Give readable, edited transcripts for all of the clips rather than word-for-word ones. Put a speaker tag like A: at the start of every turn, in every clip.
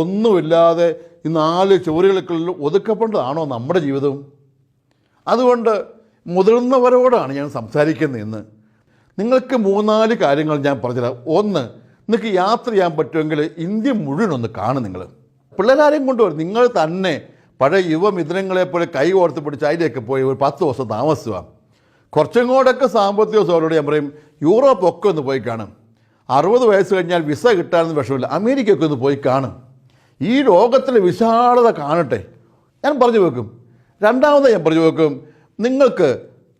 A: ഒന്നുമില്ലാതെ ഈ 4 ചുവരുകൾക്കുള്ളിൽ ഒതുക്കപ്പെട്ടതാണോ നമ്മുടെ ജീവിതം? അതുകൊണ്ട് മുതിർന്നവരോടാണ് ഞാൻ സംസാരിക്കുന്നത് ഇന്ന്. നിങ്ങൾക്ക് 3-4 കാര്യങ്ങൾ ഞാൻ പറഞ്ഞുതരാം. ഒന്ന്, നിങ്ങൾക്ക് യാത്ര ചെയ്യാൻ പറ്റുമെങ്കിൽ ഇന്ത്യ മുഴുവൻ ഒന്ന് കാണും. നിങ്ങൾ പിള്ളേരാരെയും കൊണ്ടുവരും. നിങ്ങൾ തന്നെ പഴയ യുവമിഥുനങ്ങളെപ്പോലെ കൈ കോർത്ത് പിടിച്ച് അതിലേക്ക് പോയി ഒരു 10 ദിവസം താമസിക്കുക. കുറച്ചും കൂടെയൊക്കെ സാമ്പത്തിക സൗകര്യം ഞാൻ പറയും യൂറോപ്പൊക്കെ ഒന്ന് പോയി കാണും. 60 വയസ്സ് കഴിഞ്ഞാൽ വിസ കിട്ടാനൊന്നും വിഷമില്ല. അമേരിക്കയൊക്കെ ഒന്ന് പോയി കാണും. ഈ ലോകത്തിലെ വിശാലത കാണട്ടെ. ഞാൻ പറഞ്ഞു വെക്കും. രണ്ടാമത് ഞാൻ പറഞ്ഞു വെക്കും, നിങ്ങൾക്ക്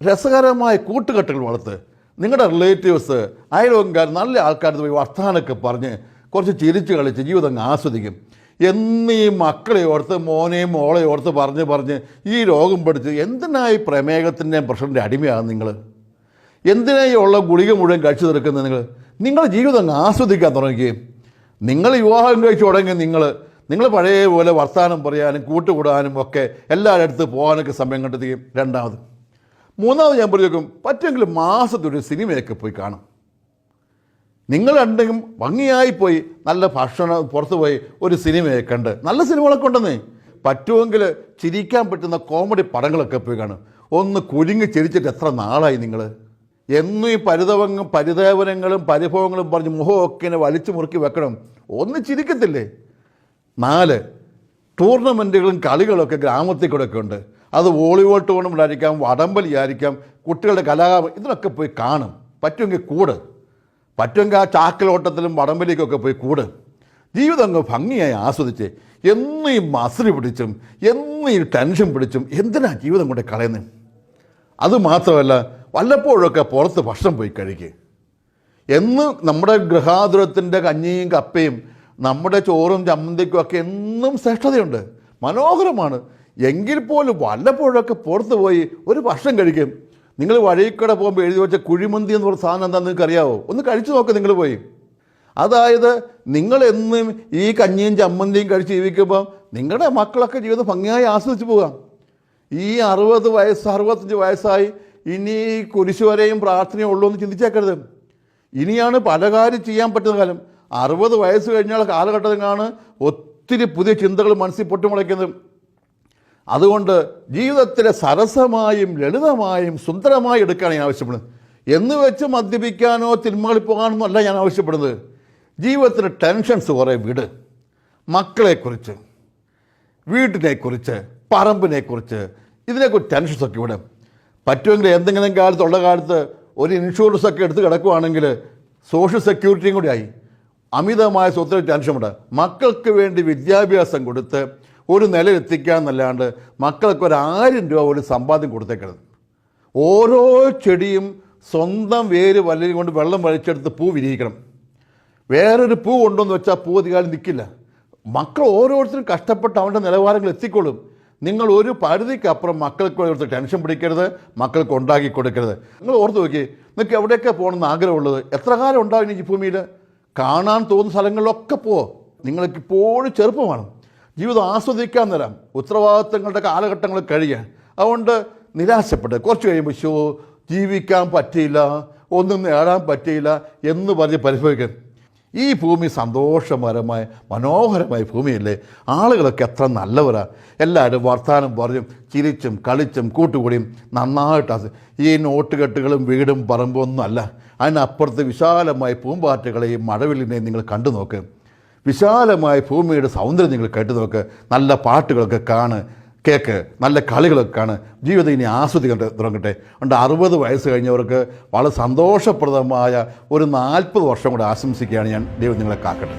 A: രസകരമായ കൂട്ടുകെട്ടുകൾ വളർത്ത്. നിങ്ങളുടെ റിലേറ്റീവ്സ്, അയൽവക്കാർ, നല്ല ആൾക്കാർക്ക് പോയി വർത്തമാനമൊക്കെ പറഞ്ഞ് കുറച്ച് ചിരിച്ച് കളിച്ച് ജീവിതം ആസ്വദിക്കും. എന്നീ മക്കളെ ഓർത്ത്, മോനെയും മോളെ ഓർത്ത് പറഞ്ഞ് ഈ രോഗം പഠിച്ച് എന്തിനായി പ്രമേഹത്തിൻ്റെയും പ്രഷറിൻ്റെ അടിമയാകും നിങ്ങൾ? എന്തിനായി ഉള്ള ഗുളിക മുഴുവൻ കഴിച്ചു തീർക്കുന്നത് നിങ്ങളുടെ ജീവിതം ആസ്വദിക്കാൻ തുടങ്ങുകയും നിങ്ങൾ വിവാഹം കഴിച്ചു തുടങ്ങി നിങ്ങൾ പഴയ പോലെ വർത്തമാനം പറയാനും കൂട്ടുകൂടാനും ഒക്കെ എല്ലാവരുടെ അടുത്ത് പോകാനൊക്കെ സമയം കണ്ടെത്തുകയും. മൂന്നാമത് ഞാൻ പറഞ്ഞു പറ്റുമെങ്കിൽ മാസത്തൊരു സിനിമയൊക്കെ പോയി കാണും. നിങ്ങൾ രണ്ടും ഭംഗിയായി പോയി നല്ല ഭക്ഷണം പുറത്ത് പോയി ഒരു സിനിമയൊക്കെ കണ്ട്, നല്ല സിനിമകളൊക്കെ ഉണ്ടെന്നേ, പറ്റുമെങ്കിൽ ചിരിക്കാൻ പറ്റുന്ന കോമഡി പടങ്ങളൊക്കെ പോയി കാണും. ഒന്ന് കുലുങ്ങി ചിരിച്ചിട്ട് എത്ര നാളായി നിങ്ങൾ? എന്നും ഈ പരിദേവനങ്ങളും പരിഭവങ്ങളും പറഞ്ഞ് മുഖമൊക്കെ വലിച്ചു മുറുക്കി വെക്കണം. ഒന്ന് ചിരിക്കത്തില്ലേ? 4, ടൂർണമെൻറ്റുകളും കളികളൊക്കെ ഗ്രാമത്തിൽ കൂടെയൊക്കെ ഉണ്ട്. അത് വോളിബോൾ ടൂർണമെൻ്റ് ആയിരിക്കാം, വടംവലി ആയിരിക്കാം, കുട്ടികളുടെ ഇതിനൊക്കെ പോയി കാണും. പറ്റുമെങ്കിൽ ആ ചാക്കലോട്ടത്തിലും വടംവലിക്കൊക്കെ പോയി കൂട്. ജീവിതം അങ്ങ് ഭംഗിയായി ആസ്വദിച്ച് എന്നും ഈ മസിൽ പിടിച്ചും എന്നും ഈ ടെൻഷൻ പിടിച്ചും എന്തിനാ ജീവിതം കൊണ്ട് കളയുന്നത്? അതുമാത്രമല്ല, വല്ലപ്പോഴൊക്കെ പുറത്ത് ഭക്ഷണം പോയി കഴിക്കുക. എന്നും നമ്മുടെ ഗൃഹാതുരത്തിൻ്റെ കഞ്ഞിയും കപ്പയും നമ്മുടെ ചോറും ചമ്മന്തിക്കും ഒക്കെ എന്നും ശ്രേഷ്ഠതയുണ്ട്, മനോഹരമാണ്. എങ്കിൽ പോലും വല്ലപ്പോഴൊക്കെ പുറത്ത് പോയി ഒരു ഭക്ഷണം കഴിക്കും. നിങ്ങൾ വഴിക്കട പോകുമ്പോൾ എഴുതി വെച്ച കുഴിമന്തി എന്ന് പറഞ്ഞ സാധനം എന്താണെന്ന് നിങ്ങൾക്ക് അറിയാവോ? ഒന്ന് കഴിച്ചു നോക്കുക നിങ്ങൾ പോയി. അതായത് നിങ്ങളെന്നും ഈ കഞ്ഞിയും ചമ്മന്തിയും കഴിച്ച് ജീവിക്കുമ്പോൾ നിങ്ങളുടെ മക്കളൊക്കെ ജീവിതം ഭംഗിയായി ആസ്വദിച്ച് പോകാം. ഈ 60 വയസ്സ് 65 വയസ്സായി ഇനി കുരിശുവരെയും പ്രാർത്ഥനയും ഉള്ളൂ എന്ന് ചിന്തിച്ചേക്കരുത്. ഇനിയാണ് പല കാര്യം ചെയ്യാൻ പറ്റുന്ന കാലം. 60 വയസ്സ് കഴിഞ്ഞാൽ കാലഘട്ടത്തിലാണ് ഒത്തിരി പുതിയ ചിന്തകൾ മനസ്സിൽ പൊട്ടിമുളയ്ക്കുന്നത്. അതുകൊണ്ട് ജീവിതത്തിലെ സരസമായും ലളിതമായും സുന്ദരമായി എടുക്കുകയാണ് ഞാൻ ആവശ്യപ്പെടുന്നത്. എന്ന് വെച്ച് മദ്യപിക്കാനോ തിന്മകളിൽ പോകാനോ അല്ല ഞാൻ ആവശ്യപ്പെടുന്നത്. ജീവിതത്തിലെ ടെൻഷൻസ് കുറേ വിട്. മക്കളെക്കുറിച്ച്, വീട്ടിനെക്കുറിച്ച്, പറമ്പിനെക്കുറിച്ച്, ഇതിനെക്കുറിച്ച് ടെൻഷൻസൊക്കെ വിടും. പറ്റുമെങ്കിൽ എന്തെങ്കിലും കാലത്ത് ഒരു ഇൻഷുറൻസ് ഒക്കെ എടുത്ത് കിടക്കുകയാണെങ്കിൽ സോഷ്യൽ സെക്യൂരിറ്റിയും കൂടി ആയി. അമിതമായ സ്വത്തിന് ടെൻഷനുണ്ട്. മക്കൾക്ക് വേണ്ടി വിദ്യാഭ്യാസം കൊടുത്ത് ഒരു നിലയിലെത്തിക്കാന്നല്ലാണ്ട് മക്കൾക്ക് ഒരു 1000 രൂപ ഒരു സമ്പാദ്യം കൊടുത്തേക്കരുത്. ഓരോ ചെടിയും സ്വന്തം വേര് വല്ലരും കൊണ്ട് വെള്ളം വലിച്ചെടുത്ത് പൂ വിരിയിക്കണം. വേറൊരു പൂ കൊണ്ടുവന്ന് വെച്ചാൽ പൂ അധികാരം നിൽക്കില്ല. മക്കൾ ഓരോരുത്തരും കഷ്ടപ്പെട്ട് അവരുടെ നിലവാരങ്ങൾ എത്തിക്കൊള്ളും. നിങ്ങൾ ഒരു പരിധിക്കപ്പുറം മക്കൾക്ക് ഓർത്ത് ടെൻഷൻ പിടിക്കരുത്, മക്കൾക്ക് ഉണ്ടാക്കി കൊടുക്കരുത്. നിങ്ങൾ ഓർത്ത് നോക്കി, നിങ്ങൾക്ക് എവിടെയൊക്കെ പോകണമെന്ന് ആഗ്രഹമുള്ളത്? എത്ര കാലം ഉണ്ടാവും ഈ ഭൂമിയിൽ? കാണാൻ തോന്നുന്ന സ്ഥലങ്ങളിലൊക്കെ പോവോ. നിങ്ങൾക്ക് ഇപ്പോഴും ചെറുപ്പമാണ്, ജീവിതം ആസ്വദിക്കാൻ തരാം. ഉത്തരവാദിത്തങ്ങളുടെ കാലഘട്ടങ്ങൾ കഴിയാൻ. അതുകൊണ്ട് നിരാശപ്പെട്ട് കുറച്ച് കഴിയുമ്പോൾ ജീവിക്കാൻ പറ്റിയില്ല, ഒന്നും നേടാൻ പറ്റിയില്ല എന്ന് പറഞ്ഞ് പരിഭവിക്കും. ഈ ഭൂമി സന്തോഷകരമായ മനോഹരമായ ഭൂമിയല്ലേ? ആളുകളൊക്കെ എത്ര നല്ലവരാണ്. എല്ലാവരും വർത്തമാനം പറഞ്ഞും ചിരിച്ചും കളിച്ചും കൂട്ടുകൂടിയും നന്നായിട്ട്. ഈ നോട്ടുകെട്ടുകളും വീടും പറമ്പും ഒന്നും അല്ല. അതിനപ്പുറത്ത് വിശാലമായ പൂമ്പാറ്റകളെയും മഴവില്ലിനെയും നിങ്ങൾ കണ്ടു നോക്ക്. വിശാലമായ ഭൂമിയുടെ സൗന്ദര്യം നിങ്ങൾ കേട്ടു നോക്ക്. നല്ല പാട്ടുകളൊക്കെ കേൾക്ക്, നല്ല കളികളൊക്കെ കാണുക. ജീവിതം ഇനി ആസ്വദിക്കാൻ തുടങ്ങട്ടെ. അതുകൊണ്ട് 60 വയസ്സ് കഴിഞ്ഞവർക്ക് വളരെ സന്തോഷപ്രദമായ ഒരു 40 വർഷം കൂടെ ആശംസിക്കുകയാണ് ഞാൻ. ദൈവം നിങ്ങളെ കാക്കട്ടെ.